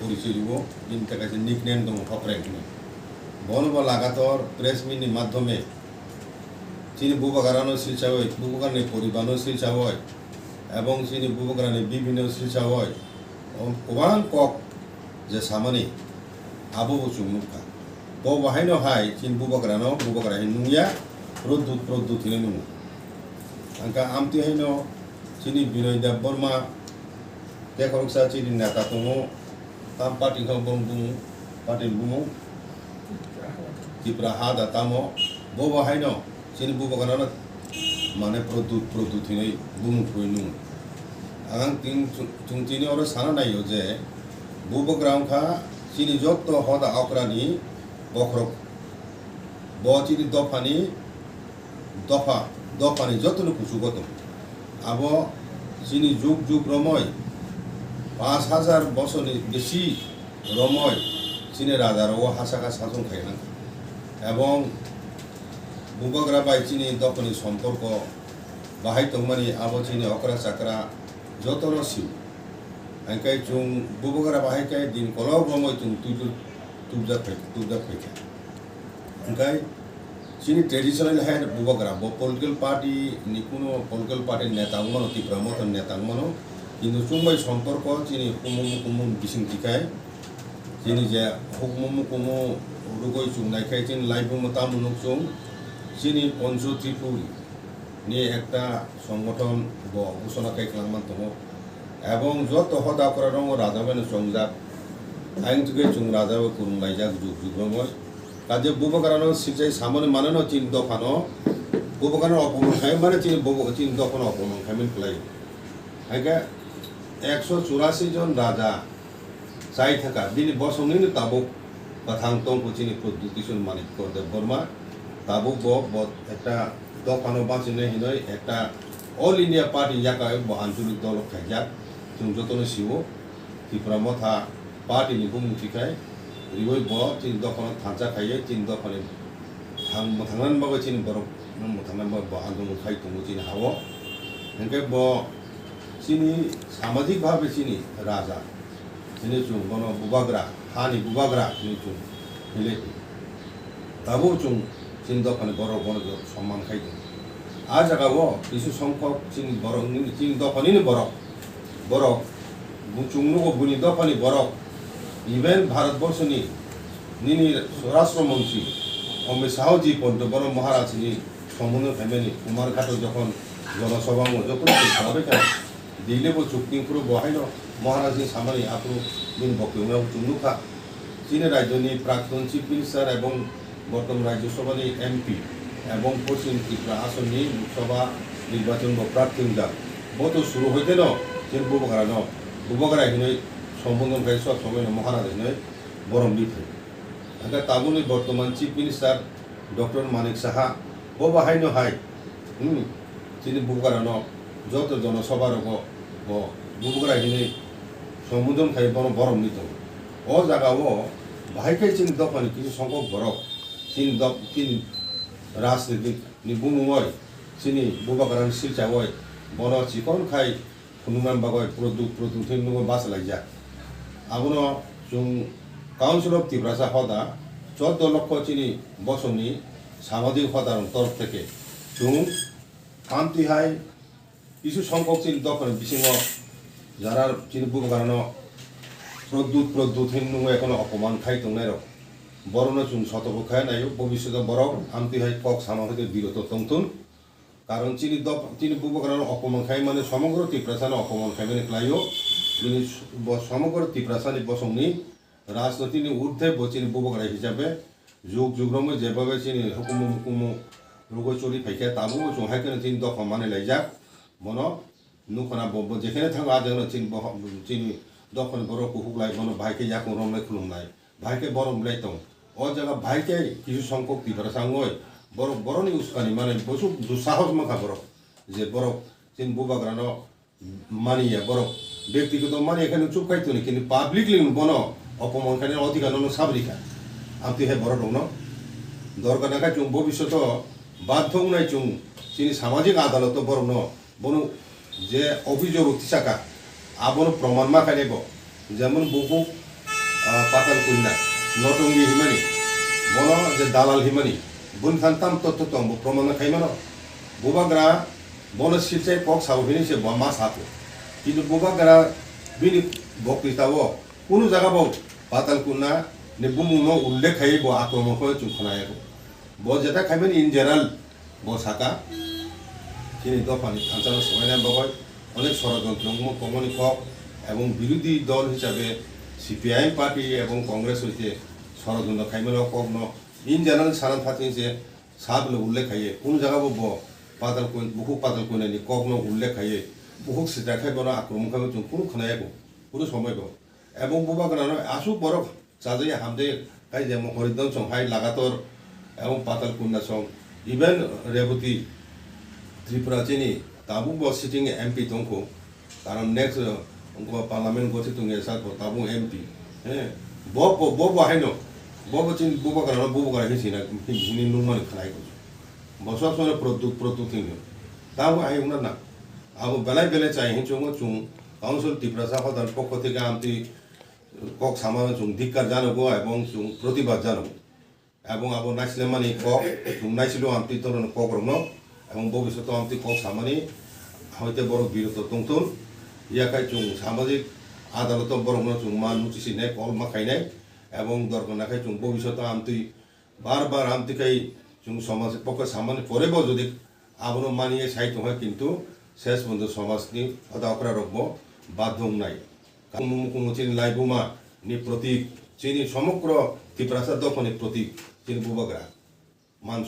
পরিচয় দিব ইনতে কাছে নিকনেম দম হকরেকনি বনবা লাগাতর প্রেস মিটনি মাধ্যমে চিনি বুবাগারানো শিলচাওয় বুবাগারনি পরিবারনো শিলচাওয় এবং চিনি বুবাগারনি বিভিন্ন শিলচাওয় गोबां कक जे सामानि आबो चुमुखा bo bahaino hai chin bubagrano bubagra hinuya produt hinenu angka amti haino chini Binoy Debborma te koroksa chini neta tongo tam party kham bungu party bungu kipra hada tamo bo bahaino chini bubagrano mane produt hinai bungu koinu ang ting chini oro sana nayo je bubagram kha chini jotto hoda akrani বখরক বচিনি দফানি যতন কুচুগত আব চিনি যুগ রময় 5000 বছরনি বেশি রময় চিনি রাজার ও হাসাকা শাসন খাইলাম এবং বুবাগ্রা বাই চিনি দফানি সম্পর্ক বাহাই তংমানি আব চিনি অকরা চাকরা যতন সিউ আইকাই চুং বুবাগ্রা বাহাইকাই দিন কলব রময় চুং tubjak peka angkai sini traditional hai bubagra bo political party ni kuno political party neta mano ti promoter neta mano কিন্তু চুম্বাই সম্পর্ক চিনি কুমু বিসিং tikai চিনি যে হুকমু রুগই চুংনাইখাই চিনি লাইভ মতা মুনুক চুং চিনি পঞ্চ ত্রিপুরি ni একটা সংগঠন bo ঘোষণা খাই খালামান দङ এবং যত হদা করা দङ রাজাবানো সংজাত आइन तुके चुंग राजा व कुरुम लाइजा जुग रंगोय काजे बुबागारानो सिजै सामने माननो चिन दफानो बुबागारानो अपमन खाय माने चिन दफानो अपमन खायमन क्लाय आइगा 184 जन राजा साइ थाका बिनि बसंनि ताबुक कथां तंग कुचिनि प्रदुतिसन मानिक करदे बर्मा ताबुक ब एकटा दफानो बासिने हिनय एकटा ऑल इंडिया पार्टी याकाय ब आंचलिक दल खायजा जों जतनो सिवो त्रिपुरा मथा party ni bung tikai riwoi bo tin dokon thancha khaiye tin dokon thangnan ba chin borok thangnan ba andung khai tungu chin hawo engke bo chini samajik bhabe chini raja chini chung bono bubagra hani bubagra chini chung hile tabo chung chin dokon borok bono সম্মান khai tungu a jaga bo isu songkhok chini borok ni chin dokon ni borok bu chung no buni dokoni borok even ভারতবর্ষনি নিনি স্বরাষ্ট্রমন্ত্রী অমিত শাহজি পর্যন্ত বড় মহারাজনি সম্বন্ধ family Kumarghat যখন জনসভা যখন খাবে কেন দিলে বো চুক্তিপুরো বহাইল মহারাজনি সামনে আপনি দিন বক্তব্য চুনুখা চীন রাজ্যনি প্রাক্তন চিফ মিনিস্টার এবং বর্তমান রাজ্যসভানি এমপি এবং পশ্চিম ত্রিপুরা আসননি লোকসভা নির্বাচন প্রার্থী বত শুরু হইতে ন চীন বুবাগারা হিনে সম্বোধন খাই সব সময় মহারাজ নয় বরম লিখে আগে তাবুনি বর্তমান chief minister doctor Manik Saha ও বাহাইনো হাই তিনি বুবগারানো যত জনসভার বুবগারা হিনে সম্বোধন খাই বরম লিত ও জায়গাও বাহাইখাই চিনি দফানি কিছু সংখ্যক বরফ চিনি রাজনীতিক ni bumumoy sini bubaгаরান silchawoy bono chikon khai khunungan bagoy product hinnugo basalajak আগুনো जों কাউন্সিল অফ ত্রিপুরা হদা 14 লক্ষ চিনি বছরনি সামাজিক হদার তরফ থেকে जों কান্তিহাই কিছু সংখ্যক চিনি দখল বিসিং যারা চিনি বুবাগারানো প্রদ্যুৎ হিন্নু এখন অপমান খাই তংনাই রক বরনো जों সতর্ক খাই নাই ভবিষ্যৎ বরক আমতিহাই কক সামা হতে বিরত তংতুন কারণ চিনি বুবাগারানো অপমান খাই মানে সমগ্র ত্রিপুরা অপমান খাই মানে ক্লাইও ini সমগ্র ত্রিপুরাসানি বসংনি রাজনীতিনি ঊর্ধ্বে বচিনি বুবাগারা হিসাবে যুগ রমে যেভাবে চিনি হুকুমু রুগো চলি ফাইকে তাবু জহাইকেন চিনি দফা মানে লাইজাক বন নুখনা বব যেখানে থাকা আজেন চিনি দফান বড় কুহুকলাই বন ভাইকে ইয়াকুন রমলাই খুলুমলাই ভাইকে বরম লাইতং ও জায়গা ভাইকে কিছু সংখ্যক ত্রিপুরাসাঙ্গই বড়নি উস্কানি মানে বসু দুঃসাহস মাখা বড় যে বড় চিনি বুবাগারানো মানিয়ে বড় ব্যক্তিগত মানে এখানে চুপ খাইতো না কিন্তু পাবলিকলি বন অপমান খানি অধিকার সাবরিকা আপনি হে বড় দং দরকার নাকা চুং ভবিষ্যৎ বাধ্য নাই চুং চিনি সামাজিক আদালত বড় বনু যে অভিযোগ উঠিসাকা আবন প্রমাণ মা খাইব যেমন বহু patal kunna notongi himani bono je dalal himani bun khantam totto tombo promana khaimano bubagra bono silse kok saubini se bomma sapo কিন্তু bubagra bini bokritabo কোনো জায়গা বো পাতাল কুন্না নে বুমুনো উল্লেখ খাই বো আক্রমণ করে চুখনায় বো যেটা খাইবেন ইন জেনারেল বো সাকা চিনি দফানি আঞ্চলিক সমাধান বয় অনেক ষড়যন্ত্র কমনি কক এবং বিরোধী দল হিসাবে সিপিআইএম পার্টি এবং কংগ্রেস হইতে ষড়যন্ত্র খাইবেন কক ন ইন জেনারেল সারান ফাতি যে সাবলে উল্লেখ খাইয়ে কোন জায়গা বো পাতাল কুন বহু পাতাল কুনানি কক ন উল্লেখ খাইয়ে বহু সিটা খাইবো আক্রমণ খাইবো চুন কোনো খনায় কোনো সময় বো এবং বুবাগ্রানো আসু বড় চাজাই হামদে কাই যে হরিদন সং হাই লাগাতর এবং পাতাল কুন্না সং ইভেন রেবতী ত্রিপুরা চিনি তাবু ব সিটিং এমপি দংখো কারণ নেক্সট পার্লামেন্ট গঠিত এসা তাবু এমপি হ্যাঁ বব হাইন বব চিন বুবাগ্রানো বুবাগ্রা হিসিনা হিনি নুরমানি খাই গো বসব সনে প্রদুক থিং তাবু আই উনা না আবু বেলাই বেলে চাই হিচুং চুং কাউন্সিল ত্রিপুরা সাফাদার পক্ষ থেকে আমি কক সামানো চুং ধিক্কার জানাবো এবং চুং প্রতিবাদ জানাবো এবং আবো নাইছিলে মানে কক চুং নাইছিল আমি ধরুন কক রম এবং ভবিষ্যতে আমি কক সামানি হয়তো বড় বিরত দংতুন ইয়াকাই চুং সামাজিক আদালত বড় চুং মা নুচিসি নেই কল মা খাইনাই এবং দরকার নাখাই চুং ভবিষ্যতে আমি বারবার আমি খাই চুং সমাজের পক্ষে সামান্য পরেব যদি আবনো মানিয়ে সাহিত্য হয় কিন্তু শেষ বন্ধু সমাজনি অদাকরা রকম বাধ্য নাই কোনো চিনি লাইবুমা নি প্রতীক চিনি সমগ্র ত্রিপুরা দখনি প্রতীক চিনি বুবাগ্রা মান